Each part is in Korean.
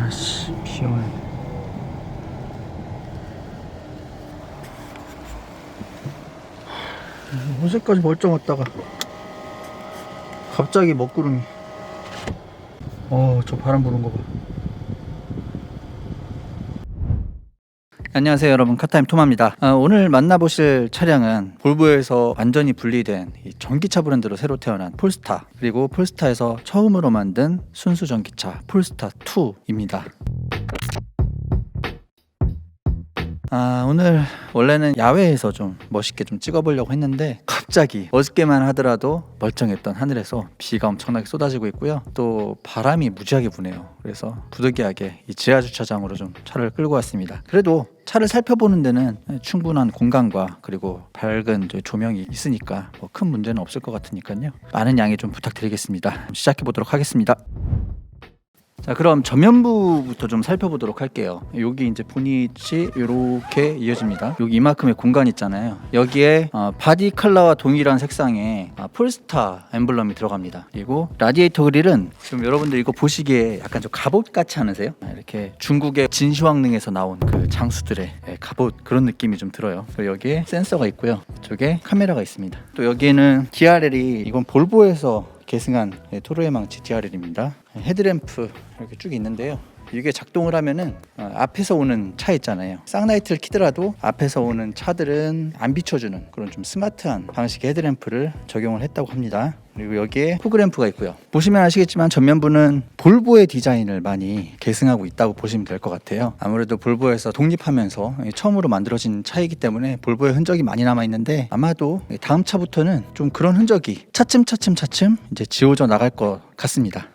아씨 비오네. 어제까지 멀쩡했다가 갑자기 먹구름이. 저 바람 부는 거 봐. 안녕하세요 여러분, 카타임 토마입니다. 오늘 만나보실 차량은 볼보에서 완전히 분리된 이 전기차 브랜드로 새로 태어난 폴스타, 그리고 폴스타에서 처음으로 만든 순수 전기차 폴스타 2입니다. 오늘 원래는 야외에서 좀 멋있게 좀 찍어보려고 했는데 갑자기 어저께만 하더라도 멀쩡했던 하늘에서 비가 엄청나게 쏟아지고 있고요. 또 바람이 무지하게 부네요. 그래서 부득이하게 이 지하주차장으로 좀 차를 끌고 왔습니다. 그래도 차를 살펴보는 데는 충분한 공간과 그리고 밝은 조명이 있으니까 뭐 큰 문제는 없을 것 같으니까요. 많은 양해 좀 부탁드리겠습니다. 시작해 보도록 하겠습니다. 자, 그럼 전면부부터 좀 살펴보도록 할게요. 여기 이제 보닛이 이렇게 이어집니다. 여기 이만큼의 공간 있잖아요. 여기에 바디 컬러와 동일한 색상의 폴스타 엠블럼이 들어갑니다. 그리고 라디에이터 그릴은 지금 여러분들 이거 보시기에 약간 좀 갑옷 같지 않으세요? 이렇게 중국의 진시황릉에서 나온 그 장수들의 갑옷, 그런 느낌이 좀 들어요. 그리고 여기에 센서가 있고요. 이쪽에 카메라가 있습니다. 또 여기에는 DRL이, 이건 볼보에서 계승한 토르의 망치 DRL입니다. 헤드램프 이렇게 쭉 있는데요. 이게 작동을 하면은 앞에서 오는 차 있잖아요. 쌍라이트를 켜더라도 앞에서 오는 차들은 안 비춰주는 그런 좀 스마트한 방식의 헤드램프를 적용을 했다고 합니다. 그리고 여기에 포그램프가 있고요. 보시면 아시겠지만 전면부는 볼보의 디자인을 많이 계승하고 있다고 보시면 될 것 같아요. 아무래도 볼보에서 독립하면서 처음으로 만들어진 차이기 때문에 볼보의 흔적이 많이 남아 있는데, 아마도 다음 차부터는 좀 그런 흔적이 차츰 이제 지워져 나갈 것 같습니다.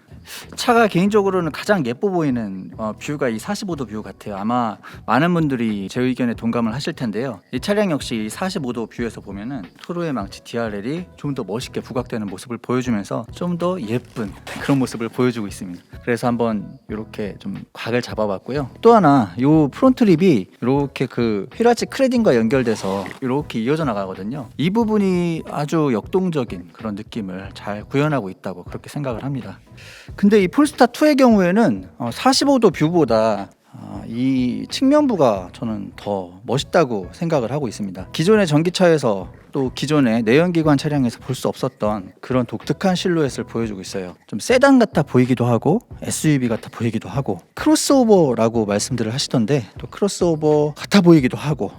차가 개인적으로는 가장 예뻐 보이는 뷰가 이 45도 뷰 같아요. 아마 많은 분들이 제 의견에 동감을 하실 텐데요. 이 차량 역시 45도 뷰에서 보면은 토르의 망치 DRL이 좀 더 멋있게 부각되는 모습을 보여주면서 좀 더 예쁜 그런 모습을 보여주고 있습니다. 그래서 한번 이렇게 좀 각을 잡아봤고요. 또 하나, 이 프론트 립이 이렇게 그 휠아치 클레딩과 연결돼서 이렇게 이어져 나가거든요. 이 부분이 아주 역동적인 그런 느낌을 잘 구현하고 있다고 그렇게 생각을 합니다. 근데 이 폴스타 2의 경우에는 45도 뷰보다 이 측면부가 저는 더 멋있다고 생각을 하고 있습니다. 기존의 전기차에서 또 기존의 내연기관 차량에서 볼 수 없었던 그런 독특한 실루엣을 보여주고 있어요. 좀 세단 같아 보이기도 하고 SUV 같아 보이기도 하고 크로스오버라고 말씀들을 하시던데, 또 크로스오버 같아 보이기도 하고,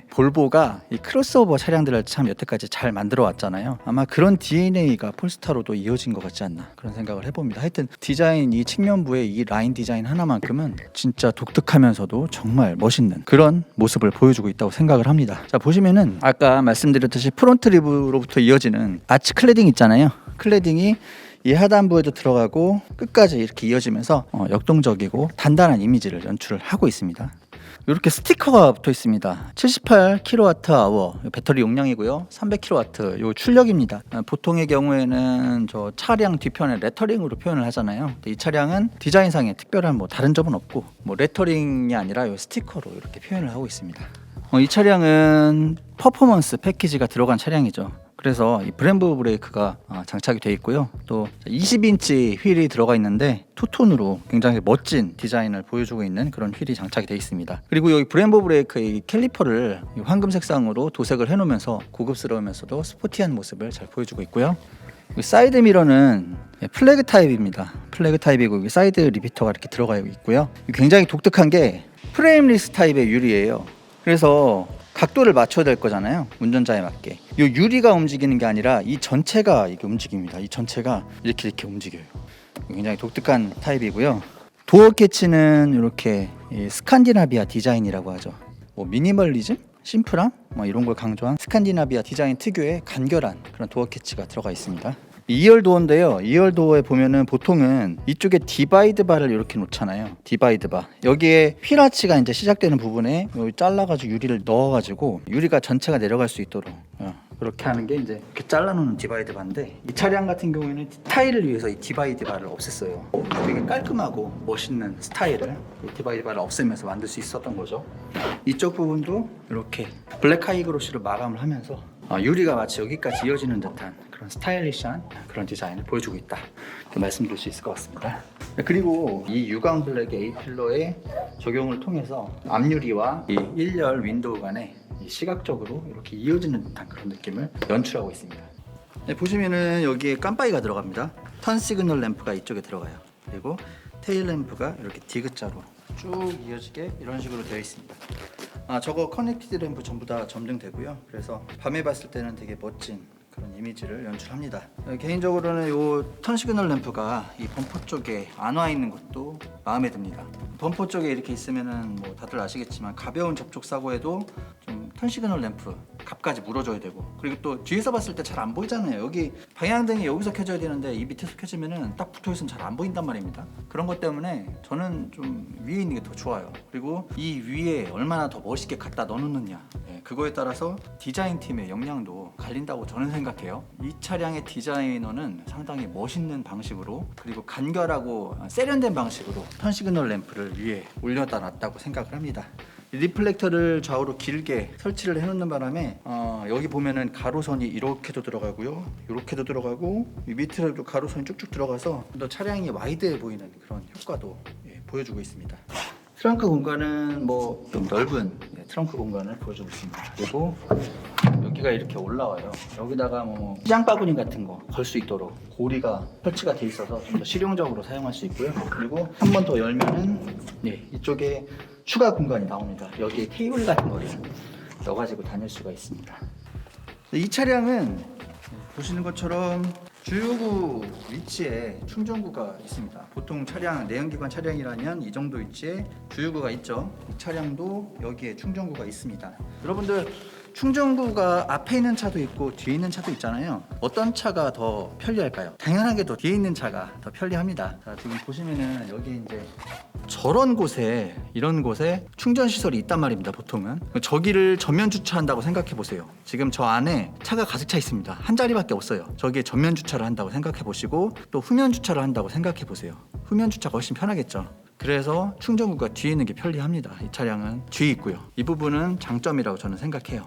볼보가 이 크로스오버 차량들을 참 여태까지 잘 만들어 왔잖아요. 아마 그런 DNA가 폴스타로도 이어진 것 같지 않나, 그런 생각을 해봅니다. 하여튼 디자인, 이 측면부의 이 라인 디자인 하나만큼은 진짜 독특하면서도 정말 멋있는 그런 모습을 보여주고 있다고 생각을 합니다. 자, 보시면은 아까 말씀드렸듯이 프론트 립으로부터 이어지는 아치 클레딩 있잖아요. 클레딩이 이 하단부에도 들어가고 끝까지 이렇게 이어지면서 역동적이고 단단한 이미지를 연출을 하고 있습니다. 이렇게 스티커가 붙어 있습니다. 78kWh 배터리 용량이고요. 300kW 요 출력입니다. 보통의 경우에는 저 차량 뒤편에 레터링으로 표현을 하잖아요. 이 차량은 디자인상에 특별한 뭐 다른 점은 없고, 뭐 레터링이 아니라 요 스티커로 이렇게 표현을 하고 있습니다. 이 차량은 퍼포먼스 패키지가 들어간 차량이죠. 그래서 이 브렘브 브레이크가 장착이 되어 있고요. 또 20인치 휠이 들어가 있는데 투톤으로 굉장히 멋진 디자인을 보여주고 있는 그런 휠이 장착이 되어 있습니다. 그리고 여기 브렘브 브레이크의 캘리퍼를 황금 색상으로 도색을 해놓으면서 고급스러우면서도 스포티한 모습을 잘 보여주고 있고요. 사이드 미러는 플래그 타입입니다. 플래그 타입이고 여기 사이드 리피터가 이렇게 들어가 있고요. 굉장히 독특한 게 프레임리스 타입의 유리예요. 그래서 각도를 맞춰야 될 거잖아요. 운전자에 맞게. 이 유리가 움직이는 게 아니라 이 전체가 이렇게 움직입니다. 이 전체가 이렇게 움직여요. 굉장히 독특한 타입이고요. 도어 캐치는 이렇게 스칸디나비아 디자인이라고 하죠. 뭐 미니멀리즘, 심플함, 뭐 이런 걸 강조한 스칸디나비아 디자인 특유의 간결한 그런 도어 캐치가 들어가 있습니다. 2열 도어인데요. 2열 도어에 보면은 보통은 이쪽에 디바이드 바를 이렇게 놓잖아요. 디바이드 바. 여기에 휠아치가 이제 시작되는 부분에 여기 잘라가지고 유리를 넣어가지고 유리가 전체가 내려갈 수 있도록 그렇게 하는 게 이제 이렇게 잘라놓는 디바이드 바인데, 이 차량 같은 경우에는 스타일을 위해서 이 디바이드 바를 없앴어요. 되게 깔끔하고 멋있는 스타일을 이 디바이드 바를 없애면서 만들 수 있었던 거죠. 이쪽 부분도 이렇게 블랙 하이그로시로 마감을 하면서 유리가 마치 여기까지 이어지는 듯한 그런 스타일리시한 그런 디자인을 보여주고 있다, 말씀드릴 수 있을 것 같습니다. 그리고 이 유광 블랙 A 필러의 적용을 통해서 앞유리와 이 1열 윈도우 간에 시각적으로 이렇게 이어지는 듯한 그런 느낌을 연출하고 있습니다. 네, 보시면은 여기에 깜빡이가 들어갑니다. 턴 시그널 램프가 이쪽에 들어가요. 그리고 테일 램프가 이렇게 디귿자로 쭉 이어지게 이런 식으로 되어 있습니다. 저거 커넥티드 램프 전부 다 점등되고요. 그래서 밤에 봤을 때는 되게 멋진 그런 이미지를 연출합니다. 개인적으로는 이 턴 시그널 램프가 이 범퍼 쪽에 안 와 있는 것도 마음에 듭니다. 범퍼 쪽에 이렇게 있으면은 뭐 다들 아시겠지만 가벼운 접촉 사고에도 좀 턴 시그널 램프 값까지 물어줘야 되고, 그리고 또 뒤에서 봤을 때 잘 안 보이잖아요. 여기 방향등이 여기서 켜져야 되는데 이 밑에서 켜지면은 딱 붙어 있으면 잘 안 보인단 말입니다. 그런 것 때문에 저는 좀 위에 있는 게 더 좋아요. 그리고 이 위에 얼마나 더 멋있게 갖다 넣느냐, 그거에 따라서 디자인 팀의 역량도 갈린다고 저는 생각해요. 이 차량의 디자이너는 상당히 멋있는 방식으로, 그리고 간결하고 세련된 방식으로 턴 시그널 램프를 위에 올려다 놨다고 생각을 합니다. 리플렉터를 좌우로 길게 설치를 해놓는 바람에 여기 보면은 가로선이 이렇게도 들어가고요, 이렇게도 들어가고, 이 밑에도 가로선이 쭉쭉 들어가서 더 차량이 와이드해 보이는 그런 효과도 보여주고 있습니다. 트렁크 공간은 뭐 좀 넓은 트렁크 공간을 보여주고 있습니다. 그리고 여기가 이렇게 올라와요. 여기다가 뭐 시장 바구니 같은 거 걸 수 있도록 고리가 설치가 돼 있어서 좀 더 실용적으로 사용할 수 있고요. 그리고 한 번 더 열면은 이쪽에 추가 공간이 나옵니다. 여기에 테이블 같은 거를 넣어가지고 다닐 수가 있습니다. 이 차량은 보시는 것처럼 주유구 위치에 충전구가 있습니다. 보통 차량, 내연기관 차량이라면 이 정도 위치에 주유구가 있죠. 이 차량도 여기에 충전구가 있습니다. 여러분들, 충전구가 앞에 있는 차도 있고 뒤에 있는 차도 있잖아요. 어떤 차가 더 편리할까요? 당연하게도 뒤에 있는 차가 더 편리합니다. 자, 지금 보시면은 여기 이제 저런 곳에, 이런 곳에 충전 시설이 있단 말입니다. 보통은 저기를 전면 주차한다고 생각해 보세요. 지금 저 안에 차가 가득 차 있습니다. 한 자리밖에 없어요. 저기에 전면 주차를 한다고 생각해 보시고, 또 후면 주차를 한다고 생각해 보세요. 후면 주차가 훨씬 편하겠죠. 그래서 충전구가 뒤에 있는 게 편리합니다. 이 차량은 뒤에 있고요. 이 부분은 장점이라고 저는 생각해요.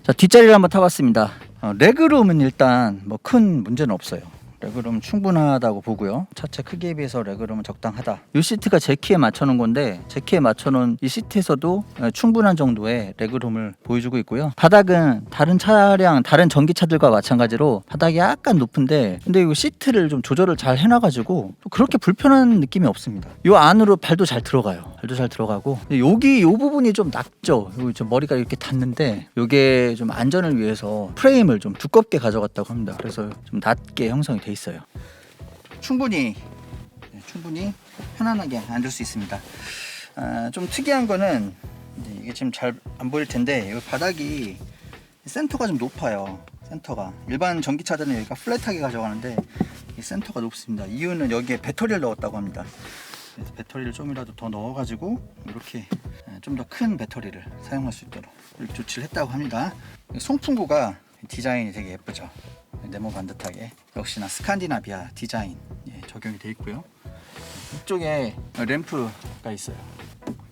자, 뒷자리를 한번 타봤습니다. 레그룸은 일단 뭐 큰 문제는 없어요. 레그룸 충분하다고 보고요. 차체 크기에 비해서 레그룸은 적당하다. 이 시트가 제 키에 맞춰놓은 건데, 제 키에 맞춰놓은 이 시트에서도 충분한 정도의 레그룸을 보여주고 있고요. 바닥은 다른 차량, 다른 전기차들과 마찬가지로 바닥이 약간 높은데, 근데 이 시트를 좀 조절을 잘 해놔가지고 또 그렇게 불편한 느낌이 없습니다. 이 안으로 발도 잘 들어가요. 발도 잘 들어가고, 여기 이 부분이 좀 낮죠. 여기 좀 머리가 이렇게 닿는데, 이게 좀 안전을 위해서 프레임을 좀 두껍게 가져갔다고 합니다. 그래서 좀 낮게 형성이 돼 있어요. 충분히 편안하게 앉을 수 있습니다. 좀 특이한 거는 이게 지금 잘 안 보일 텐데, 이 바닥이 센터가 좀 높아요. 센터가 일반 전기차들은 여기가 플랫하게 가져가는데 이 센터가 높습니다. 이유는 여기에 배터리를 넣었다고 합니다. 그래서 배터리를 좀이라도 더 넣어가지고 이렇게 좀 더 큰 배터리를 사용할 수 있도록 이렇게 조치를 했다고 합니다. 송풍구가 디자인이 되게 예쁘죠. 네모 반듯하게, 역시나 스칸디나비아 디자인 적용이 되어 있고요. 이쪽에 램프가 있어요.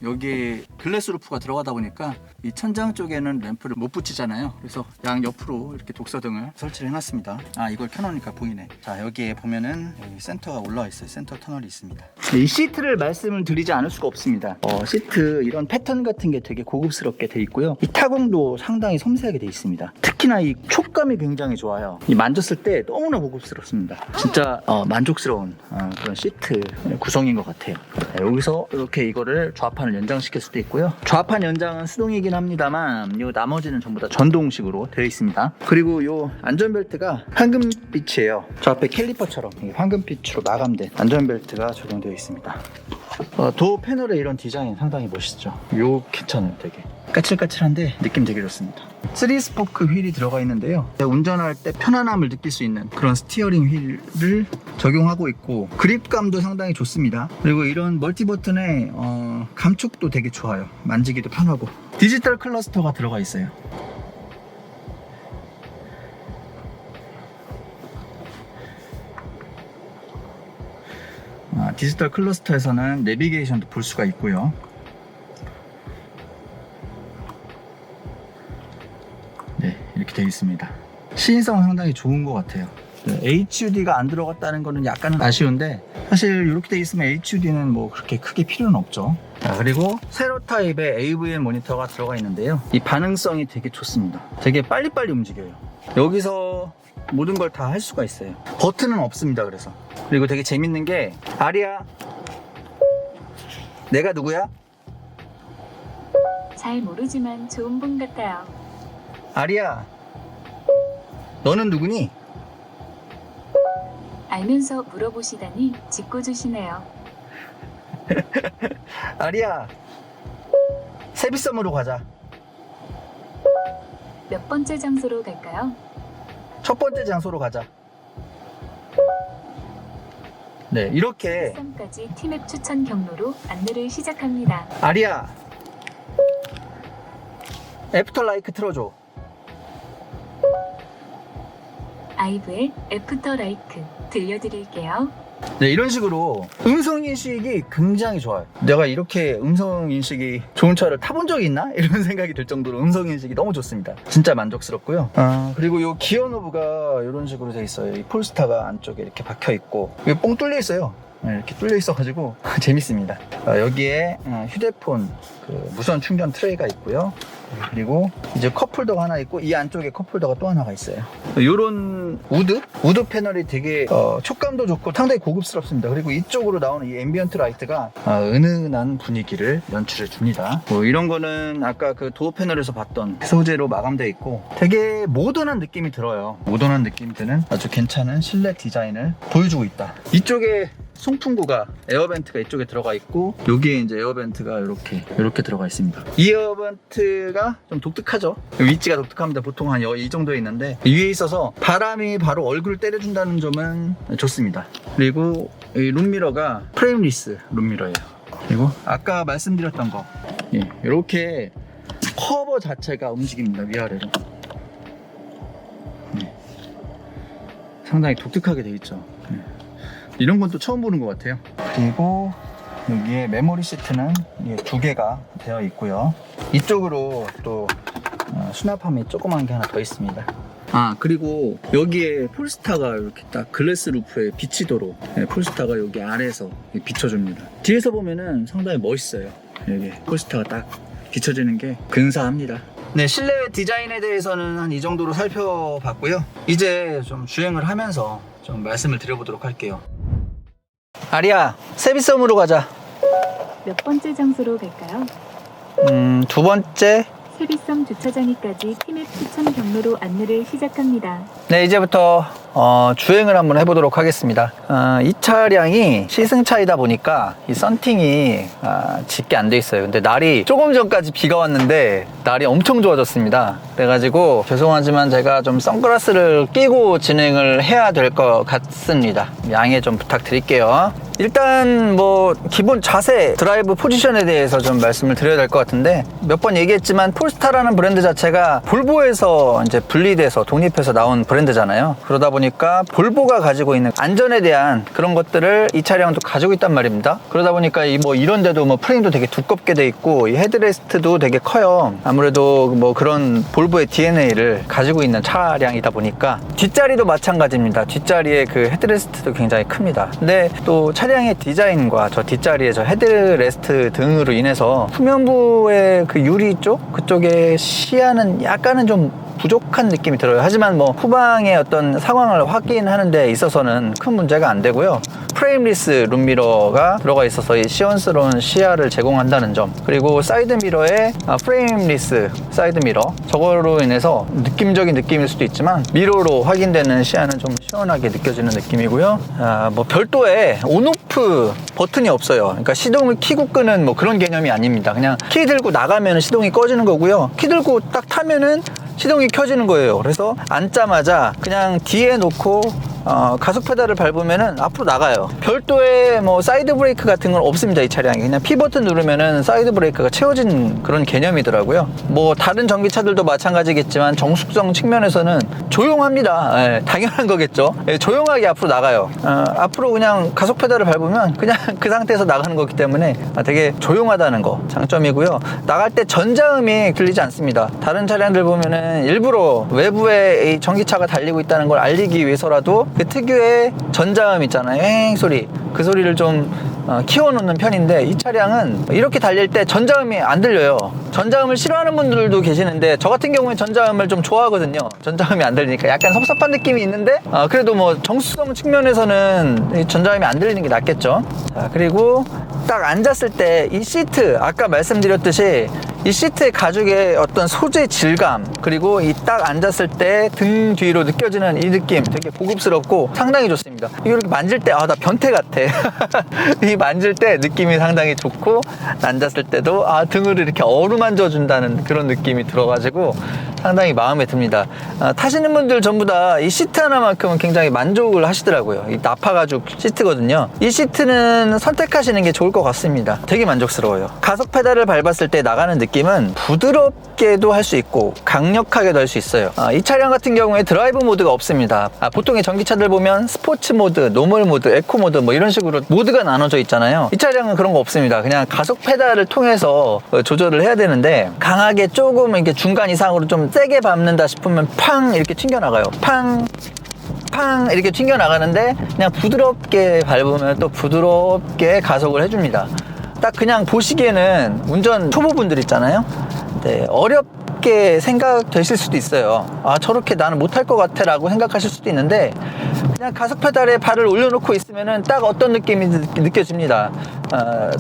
여기 글래스 루프가 들어가다 보니까 이 천장 쪽에는 램프를 못 붙이잖아요. 그래서 양 옆으로 이렇게 독서등을 설치를 해놨습니다. 이걸 켜놓으니까 보이네. 자, 여기에 보면은 여기 센터가 올라와 있어요. 센터 터널이 있습니다. 이 시트를 말씀을 드리지 않을 수가 없습니다. 시트 이런 패턴 같은 게 되게 고급스럽게 돼 있고요. 이 타공도 상당히 섬세하게 돼 있습니다. 특히나 이 촉감이 굉장히 좋아요. 이 만졌을 때 너무나 고급스럽습니다. 진짜 만족스러운 그런 시트 구성인 것 같아요. 여기서 이렇게 이거를 좌판을 연장시킬 수도 있고요. 좌판 연장은 수동이긴 합니다만 요 나머지는 전부 다 전동식으로 되어 있습니다. 그리고 요 안전벨트가 황금빛이에요. 저 앞에 캘리퍼처럼 황금빛으로 마감된 안전벨트가 적용되어 있습니다. 도어 패널의 이런 디자인 상당히 멋있죠. 요 괜찮아요. 되게 까칠까칠한데 느낌 되게 좋습니다. 3스포크 휠이 들어가 있는데요, 운전할 때 편안함을 느낄 수 있는 그런 스티어링 휠을 적용하고 있고, 그립감도 상당히 좋습니다. 그리고 이런 멀티 버튼의 감촉도 되게 좋아요. 만지기도 편하고. 디지털 클러스터가 들어가 있어요. 디지털 클러스터에서는 내비게이션도 볼 수가 있고요. 이렇게 되어 있습니다. 시인성은 상당히 좋은 것 같아요. HUD가 안 들어갔다는 거는 약간은 아쉬운데, 사실 이렇게 돼 있으면 HUD는 뭐 그렇게 크게 필요는 없죠. 자, 그리고 세로 타입의 AVM 모니터가 들어가 있는데요. 이 반응성이 되게 좋습니다. 되게 빨리빨리 움직여요. 여기서 모든 걸 다 할 수가 있어요. 버튼은 없습니다. 그래서. 그리고 되게 재밌는 게, 아리야, 내가 누구야? 잘 모르지만 좋은 분 같아요. 아리야, 너는 누구니? 알면서 물어보시다니 짓궂으시네요. 아리야, 세비섬으로 가자. 몇 번째 장소로 갈까요? 첫 번째 장소로 가자. 네, 이렇게. 3까지 티맵 추천 경로로 안내를 시작합니다. 아리야, 애프터 라이크 틀어줘. 아이브의 애프터 라이크 들려드릴게요. 네, 이런 식으로 음성인식이 굉장히 좋아요. 내가 이렇게 음성인식이 좋은 차를 타본 적이 있나? 이런 생각이 들 정도로 음성인식이 너무 좋습니다. 진짜 만족스럽고요. 그리고 이 기어 노브가 이런 식으로 돼 있어요. 이 폴스타가 안쪽에 이렇게 박혀 있고, 이게 뻥 뚫려 있어요. 이렇게 뚫려 있어가지고 재밌습니다. 여기에 휴대폰 무선 충전 트레이가 있고요. 그리고 이제 컵홀더가 하나 있고, 이 안쪽에 컵홀더가 또 하나가 있어요. 이런 우드 패널이 되게 촉감도 좋고 상당히 고급스럽습니다. 그리고 이쪽으로 나오는 이 앰비언트 라이트가 은은한 분위기를 연출해 줍니다. 뭐 이런 거는 아까 그 도어 패널에서 봤던 소재로 마감되어 있고, 되게 모던한 느낌이 들어요. 모던한 느낌이 드는 아주 괜찮은 실내 디자인을 보여주고 있다. 이쪽에 송풍구가, 에어벤트가 이쪽에 들어가 있고, 여기에 이제 에어벤트가 이렇게 들어가 있습니다. 이 에어벤트가 좀 독특하죠. 위치가 독특합니다. 보통 한 이 정도에 있는데 위에 있어서 바람이 바로 얼굴을 때려준다는 점은 좋습니다. 그리고 이 룸미러가 프레임리스 룸미러예요. 그리고 아까 말씀드렸던 거, 이렇게 커버 자체가 움직입니다. 위아래로. 상당히 독특하게 되어 있죠. 이런 건 또 처음 보는 것 같아요. 그리고 여기에 메모리 시트는 2개가 되어 있고요. 이쪽으로 또 수납함이 조그만 게 하나 더 있습니다. 그리고 여기에 폴스타가 이렇게 딱 글래스 루프에 비치도록, 폴스타가 여기 아래에서 비춰줍니다. 뒤에서 보면은 상당히 멋있어요. 여기 폴스타가 딱 비춰지는 게 근사합니다. 네, 실내 디자인에 대해서는 한 이 정도로 살펴봤고요. 이제 좀 주행을 하면서 좀 말씀을 드려보도록 할게요. 아리야, 세비섬으로 가자. 몇 번째 장소로 갈까요? 두 번째. 세비섬 주차장에까지 티맵 추천 경로로 안내를 시작합니다. 네, 이제부터 주행을 한번 해보도록 하겠습니다. 이 차량이 시승차이다 보니까 이 썬팅이 짙게 안 돼 있어요. 근데 날이 조금 전까지 비가 왔는데 날이 엄청 좋아졌습니다. 그래가지고 죄송하지만 제가 좀 선글라스를 끼고 진행을 해야 될 것 같습니다. 양해 좀 부탁드릴게요. 일단 뭐 기본 자세, 드라이브 포지션에 대해서 좀 말씀을 드려야 될 것 같은데, 몇 번 얘기했지만 폴스타라는 브랜드 자체가 볼보에서 이제 분리돼서 독립해서 나온 브랜드잖아요. 그러다 보니까 볼보가 가지고 있는 안전에 대한 그런 것들을 이 차량도 가지고 있단 말입니다. 그러다 보니까 이런데도 뭐 프레임도 되게 두껍게 돼 있고, 이 헤드레스트도 되게 커요. 아무래도 뭐 그런 볼보의 DNA를 가지고 있는 차량이다 보니까, 뒷자리도 마찬가지입니다. 뒷자리에 그 헤드레스트도 굉장히 큽니다. 근데 또 차량의 디자인과 저 뒷자리에 저 헤드레스트 등으로 인해서 후면부의 그 유리 쪽, 그쪽의 시야는 약간은 좀 부족한 느낌이 들어요. 하지만 뭐 후방의 어떤 상황을 확인하는 데 있어서는 큰 문제가 안 되고요. 프레임리스 룸미러가 들어가 있어서 이 시원스러운 시야를 제공한다는 점, 그리고 사이드미러에 프레임리스 사이드미러, 저거로 인해서 느낌적인 느낌일 수도 있지만 미러로 확인되는 시야는 좀 시원하게 느껴지는 느낌이고요. 뭐 별도의 온오프 버튼이 없어요. 그러니까 시동을 켜고 끄는 뭐 그런 개념이 아닙니다. 그냥 키 들고 나가면 시동이 꺼지는 거고요. 키 들고 딱 타면은 시동이 켜지는 거예요. 그래서 앉자마자 그냥 뒤에 놓고 가속 페달을 밟으면은 앞으로 나가요. 별도의 뭐 사이드 브레이크 같은 건 없습니다. 이 차량이 그냥 P 버튼 누르면은 사이드 브레이크가 채워진 그런 개념이더라고요. 뭐 다른 전기차들도 마찬가지겠지만 정숙성 측면에서는 조용합니다. 당연한 거겠죠. 조용하게 앞으로 나가요. 앞으로 그냥 가속 페달을 밟으면 그냥 그 상태에서 나가는 거기 때문에 되게 조용하다는 거 장점이고요. 나갈 때 전자음이 들리지 않습니다. 다른 차량들 보면은 일부러 외부에 이 전기차가 달리고 있다는 걸 알리기 위해서라도 그 특유의 전자음 있잖아요. 엥 소리. 그 소리를 좀 키워놓는 편인데, 이 차량은 이렇게 달릴 때 전자음이 안 들려요. 전자음을 싫어하는 분들도 계시는데, 저 같은 경우에 전자음을 좀 좋아하거든요. 전자음이 안 들리니까 약간 섭섭한 느낌이 있는데, 그래도 뭐 정수성 측면에서는 이 전자음이 안 들리는 게 낫겠죠. 자, 그리고 딱 앉았을 때 이 시트, 아까 말씀드렸듯이 이 시트의 가죽의 어떤 소재 질감, 그리고 이 딱 앉았을 때 등 뒤로 느껴지는 이 느낌, 되게 고급스럽고 상당히 좋습니다. 이렇게 만질 때 나 변태 같아. 이 만질 때 느낌이 상당히 좋고, 앉았을 때도 등을 이렇게 어루만져 준다는 그런 느낌이 들어가지고 상당히 마음에 듭니다. 타시는 분들 전부 다 이 시트 하나만큼은 굉장히 만족을 하시더라고요. 이 나파 가죽 시트거든요. 이 시트는 선택하시는 게 좋을 것 같습니다. 되게 만족스러워요. 가속 페달을 밟았을 때 나가는 느낌은 부드럽게도 할 수 있고 강력하게도 할 수 있어요. 이 차량 같은 경우에 드라이브 모드가 없습니다. 보통의 전기차들 보면 스포츠 모드, 노멀 모드, 에코 모드 뭐 이런 식으로 모드가 나눠져 있잖아요. 이 차량은 그런 거 없습니다. 그냥 가속 페달을 통해서 조절을 해야 되는데, 강하게 조금 이렇게 중간 이상으로 좀 세게 밟는다 싶으면 팡 이렇게 튕겨나가요. 팡 이렇게 튕겨나가는데, 그냥 부드럽게 밟으면 또 부드럽게 가속을 해줍니다. 딱 그냥 보시기에는 운전 초보분들 있잖아요. 네, 어렵게 생각되실 수도 있어요. 저렇게 나는 못할 것 같아 라고 생각하실 수도 있는데, 그냥 가속 페달에 발을 올려놓고 있으면은 딱 어떤 느낌이 느껴집니다.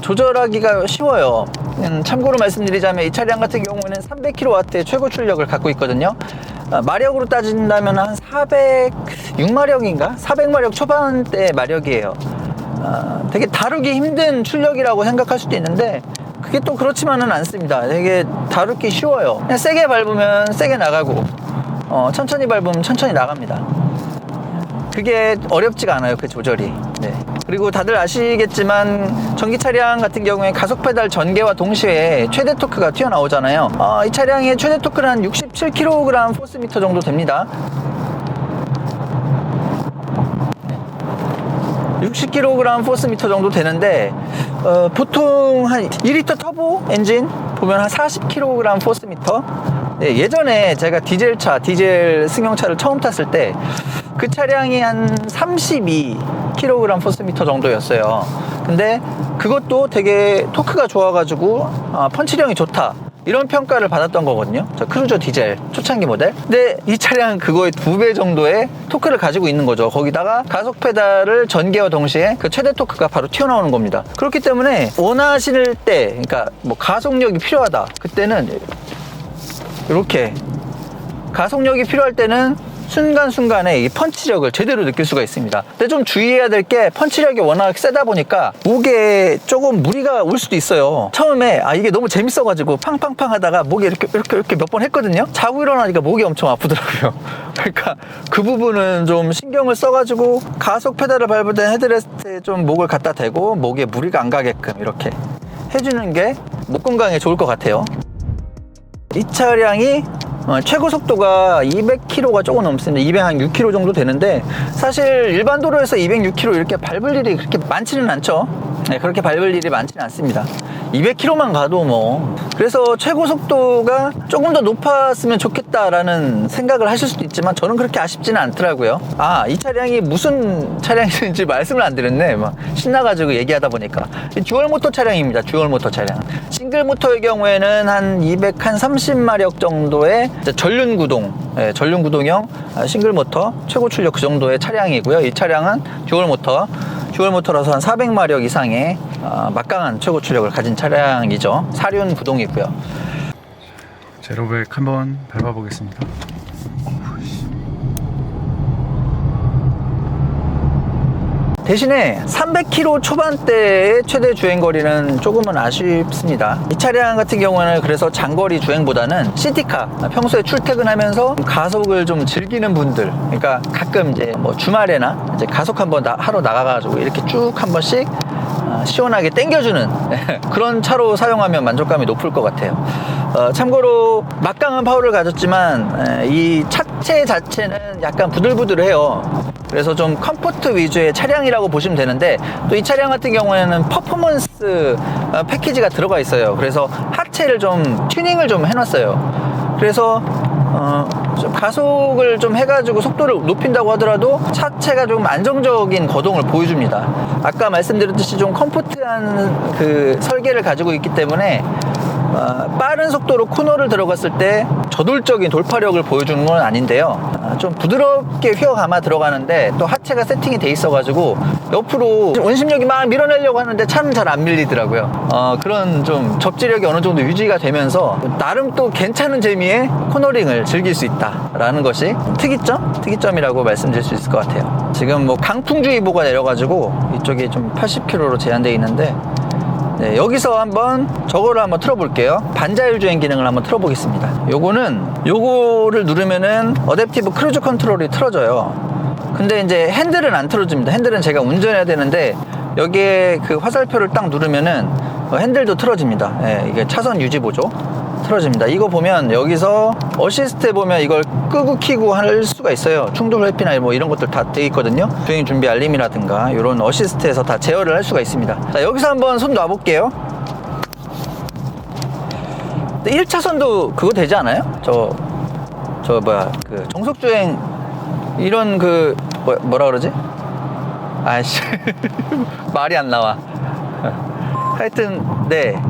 조절하기가 쉬워요. 참고로 말씀드리자면 이 차량 같은 경우에는 300kW의 최고 출력을 갖고 있거든요. 마력으로 따진다면 한 6마력인가? 400마력 초반대 마력이에요. 되게 다루기 힘든 출력이라고 생각할 수도 있는데, 그게 또 그렇지만은 않습니다. 되게 다루기 쉬워요. 그냥 세게 밟으면 세게 나가고, 천천히 밟으면 천천히 나갑니다. 그게 어렵지가 않아요, 그 조절이. 네. 그리고 다들 아시겠지만 전기 차량 같은 경우에 가속 페달 전개와 동시에 최대 토크가 튀어나오잖아요. 이 차량의 최대 토크는 한 67kg 포스미터 정도 됩니다. 60kg 포스미터 정도 되는데, 보통 한 2리터 터보 엔진 보면 한 40kg 포스미터. 네, 예전에 제가 디젤 승용차를 처음 탔을 때 그 차량이 한 32kg 포스미터 정도였어요. 근데 그것도 되게 토크가 좋아가지고 펀치력이 좋다, 이런 평가를 받았던 거거든요. 저 크루저 디젤 초창기 모델. 근데 이 차량은 그거의 2배 정도의 토크를 가지고 있는 거죠. 거기다가 가속 페달을 전개와 동시에 그 최대 토크가 바로 튀어나오는 겁니다. 그렇기 때문에 원하실 때, 그러니까 뭐 가속력이 필요하다, 그때는 이렇게 가속력이 필요할 때는 순간순간에 이 펀치력을 제대로 느낄 수가 있습니다. 근데 좀 주의해야 될 게, 펀치력이 워낙 세다 보니까 목에 조금 무리가 올 수도 있어요. 처음에 이게 너무 재밌어가지고 팡팡팡 하다가 목에 이렇게 몇 번 했거든요. 자고 일어나니까 목이 엄청 아프더라고요. 그러니까 그 부분은 좀 신경을 써가지고 가속 페달을 밟을 때 헤드레스트에 좀 목을 갖다 대고 목에 무리가 안 가게끔 이렇게 해주는 게 목 건강에 좋을 것 같아요. 이 차량이 최고 속도가 200km가 조금 넘습니다. 206km 정도 되는데, 사실 일반 도로에서 206km 이렇게 밟을 일이 그렇게 많지는 않죠. 네, 그렇게 밟을 일이 많지는 않습니다. 200km만 가도 뭐. 그래서 최고 속도가 조금 더 높았으면 좋겠다라는 생각을 하실 수도 있지만, 저는 그렇게 아쉽지는 않더라고요. 이 차량이 무슨 차량인지 말씀을 안 드렸네. 막 신나가지고 얘기하다 보니까. 듀얼 모터 차량입니다. 듀얼 모터 차량. 싱글 모터의 경우에는 한 230마력 정도의 전륜 구동형 싱글 모터, 최고 출력 그 정도의 차량이고요. 이 차량은 듀얼 모터라서 한 400마력 이상의 막강한 최고 출력을 가진 차량이죠. 사륜 구동이고요. 제로백 한번 밟아보겠습니다. 대신에 300km 초반대의 최대 주행거리는 조금은 아쉽습니다. 이 차량 같은 경우는 그래서 장거리 주행보다는 시티카, 평소에 출퇴근하면서 가속을 좀 즐기는 분들, 그러니까 가끔 이제 뭐 주말에나 이제 가속 한번 하러 나가가지고 이렇게 쭉 한 번씩 시원하게 땡겨주는 그런 차로 사용하면 만족감이 높을 것 같아요. 참고로 막강한 파워를 가졌지만 이 차체 자체는 약간 부들부들해요. 그래서 좀 컴포트 위주의 차량이라고 보시면 되는데, 또 이 차량 같은 경우에는 퍼포먼스 패키지가 들어가 있어요. 그래서 하체를 좀 튜닝을 좀 해놨어요. 그래서 가속을 좀 해가지고 속도를 높인다고 하더라도 차체가 좀 안정적인 거동을 보여줍니다. 아까 말씀드렸듯이 좀 컴포트한 그 설계를 가지고 있기 때문에 빠른 속도로 코너를 들어갔을 때 저돌적인 돌파력을 보여주는 건 아닌데요. 좀 부드럽게 휘어감아 들어가는데 또 하체가 세팅이 돼 있어가지고 옆으로 원심력이 막 밀어내려고 하는데 차는 잘 안 밀리더라고요. 그런 좀 접지력이 어느 정도 유지가 되면서 나름 또 괜찮은 재미의 코너링을 즐길 수 있다라는 것이 특이점이라고 말씀드릴 수 있을 것 같아요. 지금 뭐 강풍주의보가 내려가지고 이쪽이 좀 80km로 제한되어 있는데 네, 여기서 저거를 한번 틀어볼게요. 반자율 주행 기능을 한번 틀어보겠습니다. 요거를 누르면은 어댑티브 크루즈 컨트롤이 틀어져요. 근데 이제 핸들은 안 틀어집니다. 핸들은 제가 운전해야 되는데 여기에 그 화살표를 딱 누르면은 핸들도 틀어집니다. 네, 이게 차선 유지 보조 틀어집니다. 이거 보면 여기서 어시스트에 보면 이걸 끄고 키고 할 수가 있어요. 충돌 회피나 뭐 이런 것들 다 돼 있거든요. 주행 준비 알림이라든가 이런 어시스트에서 다 제어를 할 수가 있습니다. 자, 여기서 한번 손 놔볼게요. 1차선도 그거 되지 않아요? 그 정속주행 이런 뭐라 그러지? 아이씨 말이 안 나와. 하여튼 네,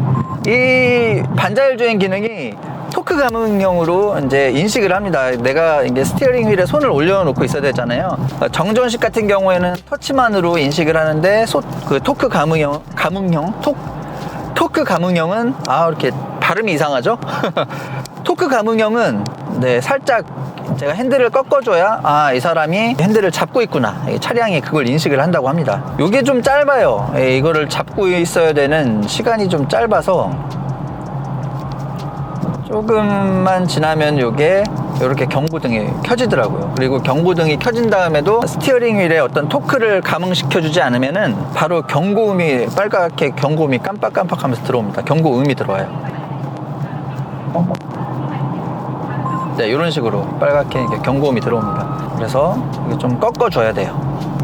이 반자율 주행 기능이 토크 감응형으로 이제 인식을 합니다. 내가 이게 스티어링 휠에 손을 올려놓고 있어야 되잖아요. 정전식 같은 경우에는 터치만으로 인식을 하는데 그 토크 감응형은 이렇게 발음이 이상하죠? 토크 감응형은 네, 살짝 제가 핸들을 꺾어줘야 이 사람이 핸들을 잡고 있구나, 차량이 그걸 인식을 한다고 합니다. 이게 좀 짧아요. 이거를 잡고 있어야 되는 시간이 좀 짧아서 조금만 지나면 이게 이렇게 경고등이 켜지더라고요. 그리고 경고등이 켜진 다음에도 스티어링 휠에 어떤 토크를 감응시켜주지 않으면은 바로 경고음이 빨갛게 경고음이 깜빡깜빡하면서 들어옵니다. 경고음이 들어와요. 네, 이런 식으로 빨갛게 경고음이 들어옵니다. 그래서 이게 좀 꺾어줘야 돼요.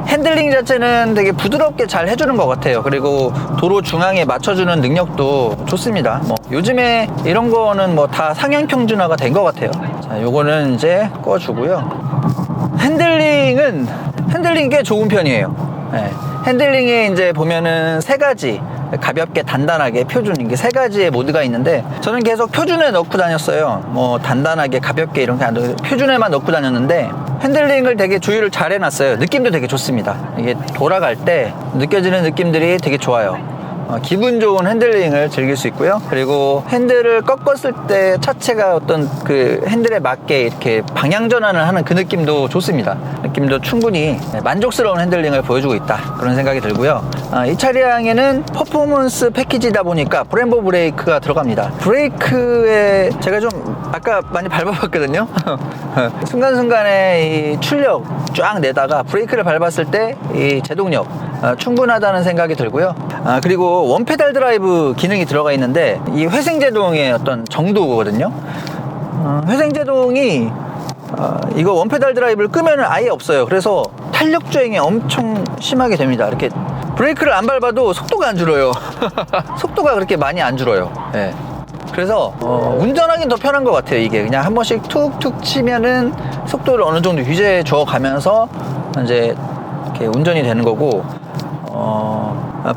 핸들링 자체는 되게 부드럽게 잘 해주는 것 같아요. 그리고 도로 중앙에 맞춰주는 능력도 좋습니다. 뭐 요즘에 이런 거는 뭐 다 상향 평준화가 된 것 같아요. 자, 요거는 이제 꺼주고요. 핸들링 꽤 좋은 편이에요. 네. 핸들링에 이제 보면은 3가지 가볍게 단단하게 표준, 이게 3가지의 모드가 있는데 저는 계속 표준에 넣고 다녔어요. 뭐 단단하게 가볍게 이런 게 아니라 표준에만 넣고 다녔는데 핸들링을 되게 조율을 잘 해놨어요. 느낌도 되게 좋습니다. 이게 돌아갈 때 느껴지는 느낌들이 되게 좋아요. 기분 좋은 핸들링을 즐길 수 있고요. 그리고 핸들을 꺾었을 때 차체가 어떤 그 핸들에 맞게 이렇게 방향 전환을 하는 그 느낌도 좋습니다. 느낌도 충분히 만족스러운 핸들링을 보여주고 있다, 그런 생각이 들고요. 이 차량에는 퍼포먼스 패키지다 보니까 브렘보 브레이크가 들어갑니다. 브레이크에 제가 좀 아까 많이 밟아봤거든요. 순간순간에 이 출력 쫙 내다가 브레이크를 밟았을 때 이 제동력 충분하다는 생각이 들고요. 그리고 원페달 드라이브 기능이 들어가 있는데 이 회생제동의 어떤 정도거든요. 회생제동이 이거 원페달 드라이브를 끄면 아예 없어요. 그래서 탄력주행이 엄청 심하게 됩니다. 이렇게 브레이크를 안 밟아도 속도가 안 줄어요. 속도가 그렇게 많이 안 줄어요. 네. 그래서 운전하기는 더 편한 것 같아요. 이게 그냥 한 번씩 툭툭 치면은 속도를 어느 정도 유지해 줘 가면서 이제 이렇게 운전이 되는 거고,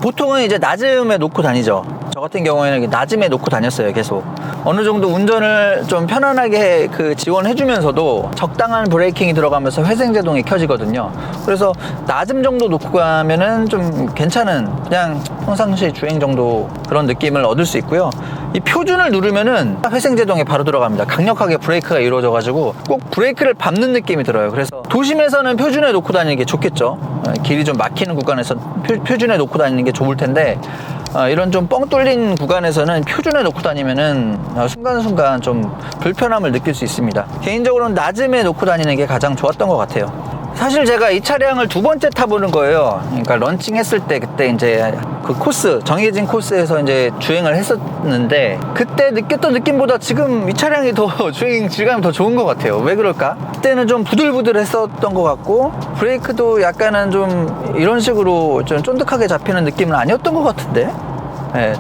보통은 이제 낮음에 놓고 다니죠. 저 같은 경우에는 낮음에 놓고 다녔어요. 계속 어느 정도 운전을 좀 편안하게 지원해주면서도 적당한 브레이킹이 들어가면서 회생제동이 켜지거든요. 그래서 낮음 정도 놓고 가면은 좀 괜찮은, 그냥 평상시 주행 정도 그런 느낌을 얻을 수 있고요. 이 표준을 누르면은 회생제동이 바로 들어갑니다. 강력하게 브레이크가 이루어져가지고 꼭 브레이크를 밟는 느낌이 들어요. 그래서 도심에서는 표준에 놓고 다니는 게 좋겠죠. 길이 좀 막히는 구간에서 표준에 놓고 다니는 게 좋을 텐데, 이런 좀 뻥 뚫린 구간에서는 표준에 놓고 다니면은 순간순간 좀 불편함을 느낄 수 있습니다. 개인적으로는 낮음에 놓고 다니는 게 가장 좋았던 것 같아요. 사실 제가 이 차량을 2번째 타보는 거예요. 그러니까 런칭했을 때, 그때 이제 그 코스, 정해진 코스에서 이제 주행을 했었는데, 그때 느꼈던 느낌보다 지금 이 차량이 더 주행 질감이 더 좋은 것 같아요. 왜 그럴까? 그때는 좀 부들부들 했었던 것 같고, 브레이크도 약간은 좀 이런 식으로 좀 쫀득하게 잡히는 느낌은 아니었던 것 같은데?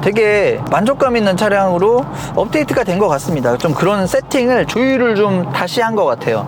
되게 만족감 있는 차량으로 업데이트가 된 것 같습니다. 좀 그런 세팅을 조율을 좀 다시 한 것 같아요.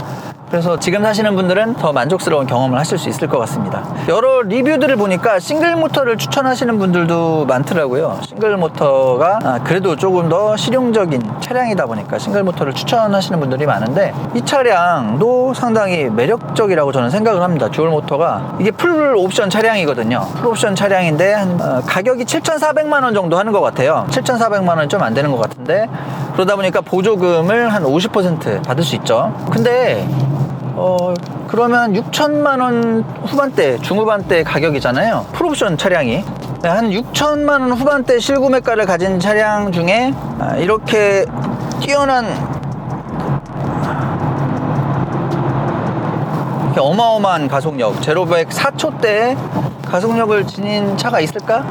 그래서 지금 사시는 분들은 더 만족스러운 경험을 하실 수 있을 것 같습니다. 여러 리뷰들을 보니까 싱글 모터를 추천하시는 분들도 많더라고요. 싱글 모터가 그래도 조금 더 실용적인 차량이다 보니까 싱글 모터를 추천하시는 분들이 많은데, 이 차량도 상당히 매력적이라고 저는 생각을 합니다. 듀얼 모터가 이게 풀 옵션 차량이거든요. 풀 옵션 차량인데 가격이 7,400만 원 정도 하는 것 같아요. 7,400만 원 좀 안 되는 것 같은데, 그러다 보니까 보조금을 한 50% 받을 수 있죠. 근데 그러면 6천만 원 후반대, 중후반대 가격이잖아요. 풀옵션 차량이. 한 6천만 원 후반대 실구매가를 가진 차량 중에 이렇게 뛰어난, 이렇게 어마어마한 가속력, 0-100 4초대 가속력을 지닌 차가 있을까?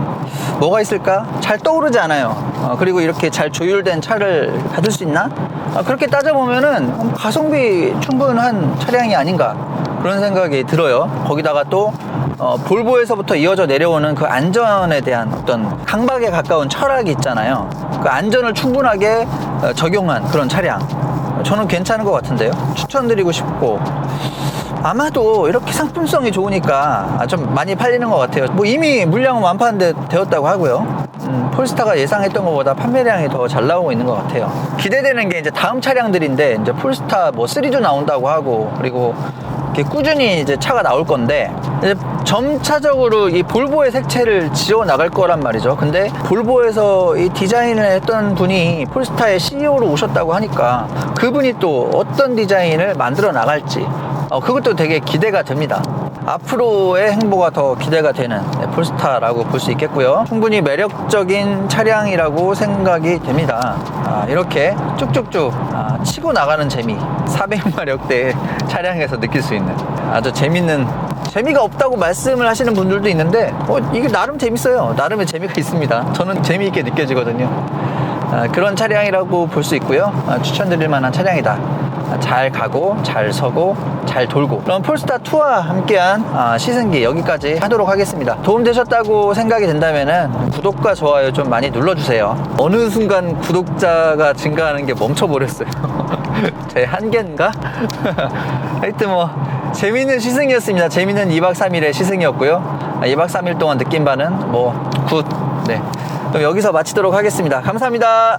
뭐가 있을까? 잘 떠오르지 않아요. 그리고 이렇게 잘 조율된 차를 받을 수 있나? 그렇게 따져보면은 가성비 충분한 차량이 아닌가, 그런 생각이 들어요. 거기다가 또 볼보에서부터 이어져 내려오는 그 안전에 대한 어떤 강박에 가까운 철학이 있잖아요. 그 안전을 충분하게 적용한 그런 차량, 저는 괜찮은 것 같은데요. 추천드리고 싶고, 아마도 이렇게 상품성이 좋으니까 좀 많이 팔리는 것 같아요. 뭐 이미 물량은 완판돼 되었다고 하고요. 폴스타가 예상했던 것보다 판매량이 더 잘 나오고 있는 것 같아요. 기대되는 게 이제 다음 차량들인데, 이제 폴스타 뭐 3도 나온다고 하고, 그리고 이렇게 꾸준히 이제 차가 나올 건데, 이제 점차적으로 이 볼보의 색채를 지어 나갈 거란 말이죠. 근데 볼보에서 이 디자인을 했던 분이 폴스타의 CEO로 오셨다고 하니까, 그분이 또 어떤 디자인을 만들어 나갈지 그것도 되게 기대가 됩니다. 앞으로의 행보가 더 기대가 되는 폴스타라고 볼 수 있겠고요. 충분히 매력적인 차량이라고 생각이 됩니다. 이렇게 쭉쭉쭉 치고 나가는 재미, 400마력대 차량에서 느낄 수 있는 아주 재밌는, 재미가 없다고 말씀을 하시는 분들도 있는데 이게 나름 재밌어요. 나름의 재미가 있습니다. 저는 재미있게 느껴지거든요. 그런 차량이라고 볼 수 있고요. 추천드릴 만한 차량이다. 잘 가고 잘 서고 잘 돌고. 그럼 폴스타2와 함께한 시승기 여기까지 하도록 하겠습니다. 도움되셨다고 생각이 된다면 구독과 좋아요 좀 많이 눌러주세요. 어느 순간 구독자가 증가하는 게 멈춰버렸어요. 제 한계인가? 하여튼 뭐 재밌는 시승이었습니다. 재밌는 2박 3일의 시승이었고요. 2박 3일 동안 느낀 바는 뭐 굿. 네. 그럼 여기서 마치도록 하겠습니다. 감사합니다.